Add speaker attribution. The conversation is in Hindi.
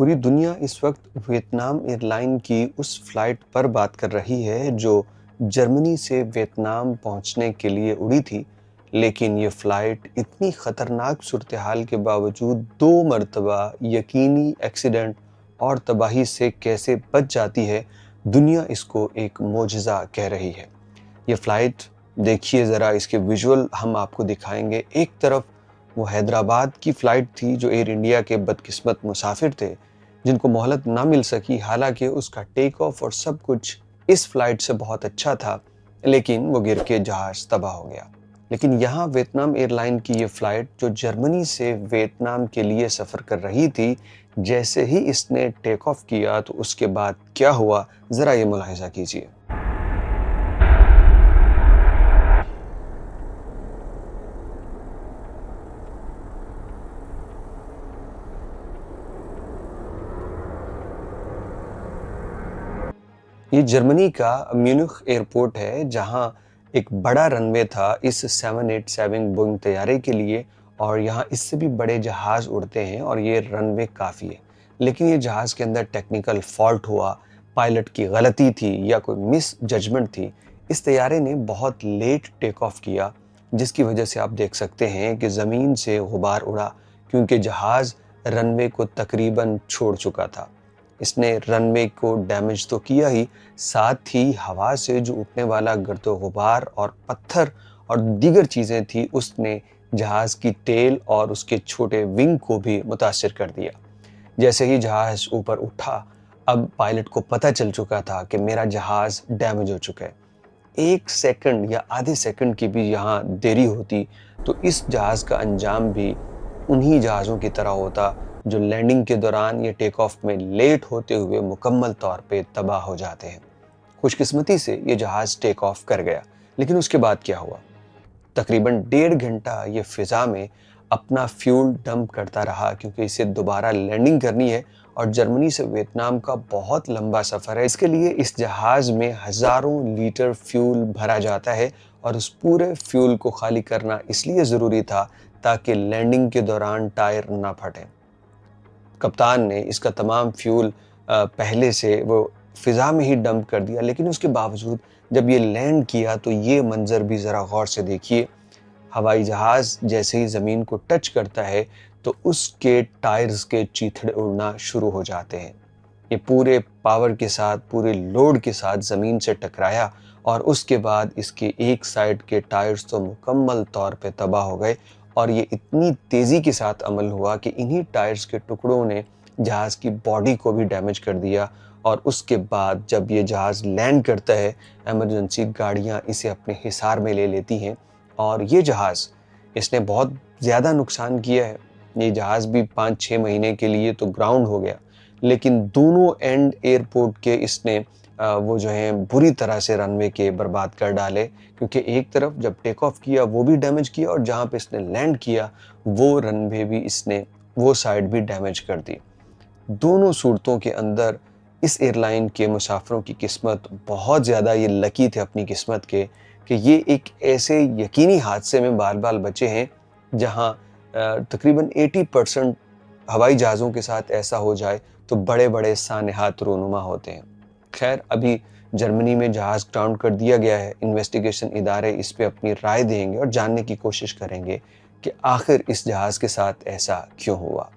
Speaker 1: पूरी दुनिया इस वक्त वियतनाम एयरलाइन की उस फ्लाइट पर बात कर रही है जो जर्मनी से वियतनाम पहुंचने के लिए उड़ी थी। लेकिन ये फ्लाइट इतनी खतरनाक सूरत हाल के बावजूद 2 मरतबा यकीनी एक्सीडेंट और तबाही से कैसे बच जाती है, दुनिया इसको एक मोजज़ा कह रही है। ये फ्लाइट देखिए ज़रा, इसके विजुअल हम आपको दिखाएंगे। एक तरफ वो हैदराबाद की फ़्लाइट थी जो एयर इंडिया के बदकिस्मत मुसाफिर थे जिनको मोहलत ना मिल सकी, हालांकि उसका टेक ऑफ और सब कुछ इस फ्लाइट से बहुत अच्छा था, लेकिन वो गिर के जहाज़ तबाह हो गया। लेकिन यहाँ वियतनाम एयरलाइन की ये फ़्लाइट जो जर्मनी से वियतनाम के लिए सफ़र कर रही थी, जैसे ही इसने टेक ऑफ किया तो उसके बाद क्या हुआ, ज़रा ये मुलाहिज़ा कीजिए। ये जर्मनी का म्यूनिख एयरपोर्ट है जहां एक बड़ा रनवे था इस 787 बोइंग तैयारे के लिए, और यहाँ इससे भी बड़े जहाज़ उड़ते हैं और ये रनवे काफ़ी है। लेकिन ये जहाज़ के अंदर टेक्निकल फॉल्ट हुआ, पायलट की गलती थी या कोई मिस जजमेंट थी। इस तैयारे ने बहुत लेट टेक ऑफ किया, जिसकी वजह से आप देख सकते हैं कि ज़मीन से गुबार उड़ा, क्योंकि जहाज़ रनवे को तकरीबन छोड़ चुका था। इसने रनवे को डैमेज तो किया ही, साथ ही हवा से जो उठने वाला गर्दो गुबार और पत्थर और दीगर चीज़ें थी, उसने जहाज़ की टेल और उसके छोटे विंग को भी मुतासिर कर दिया। जैसे ही जहाज़ ऊपर उठा, अब पायलट को पता चल चुका था कि मेरा जहाज़ डैमेज हो चुका है। 1 सेकंड या आधे सेकंड की भी यहाँ देरी होती तो इस जहाज़ का अंजाम भी उन्हीं जहाज़ों की तरह होता जो लैंडिंग के दौरान या टेक ऑफ में लेट होते हुए मुकम्मल तौर पे तबाह हो जाते हैं। खुशकिस्मती से ये जहाज़ टेक ऑफ कर गया, लेकिन उसके बाद क्या हुआ? तकरीबन 1.5 घंटा ये फ़िज़ा में अपना फ्यूल डंप करता रहा, क्योंकि इसे दोबारा लैंडिंग करनी है और जर्मनी से वियतनाम का बहुत लंबा सफ़र है। इसके लिए इस जहाज़ में हज़ारों लीटर फ्यूल भरा जाता है और उस पूरे फ्यूल को खाली करना इसलिए ज़रूरी था ताकि लैंडिंग के दौरान टायर ना फटें। कप्तान ने इसका तमाम फ्यूल पहले से वो फ़िज़ा में ही डंप कर दिया, लेकिन उसके बावजूद जब ये लैंड किया तो ये मंज़र भी ज़रा गौर से देखिए। हवाई जहाज़ जैसे ही ज़मीन को टच करता है तो उसके टायर्स के चीथड़े उड़ना शुरू हो जाते हैं। ये पूरे पावर के साथ, पूरे लोड के साथ ज़मीन से टकराया और उसके बाद इसके एक साइड के टायर्स तो मुकम्मल तौर पे तबाह हो गए, और ये इतनी तेज़ी के साथ अमल हुआ कि इन्हीं टायर्स के टुकड़ों ने जहाज़ की बॉडी को भी डैमेज कर दिया। और उसके बाद जब ये जहाज़ लैंड करता है, इमरजेंसी गाड़ियाँ इसे अपने हिसार में ले लेती हैं और ये जहाज़, इसने बहुत ज़्यादा नुकसान किया है। ये जहाज़ भी 5-6 महीने के लिए तो ग्राउंड हो गया, लेकिन दोनों एंड एयरपोर्ट के इसने वो जो हैं बुरी तरह से रनवे के बर्बाद कर डाले, क्योंकि एक तरफ जब टेक ऑफ किया वो भी डैमेज किया और जहाँ पे इसने लैंड किया वो रनवे भी इसने वो साइड भी डैमेज कर दी। दोनों सूरतों के अंदर इस एयरलाइन के मुसाफिरों की किस्मत बहुत ज़्यादा ये लकी थे अपनी किस्मत के कि ये एक ऐसे यकीनी हादसे में बाल-बाल बचे हैं जहाँ तकरीबन 80% हवाई जहाज़ों के साथ ऐसा हो जाए तो बड़े-बड़े सानहात रूनुमा होते हैं। खैर, अभी जर्मनी में जहाज़ ग्राउंड कर दिया गया है। इन्वेस्टिगेशन इदारे इस पे अपनी राय देंगे और जानने की कोशिश करेंगे कि आखिर इस जहाज़ के साथ ऐसा क्यों हुआ।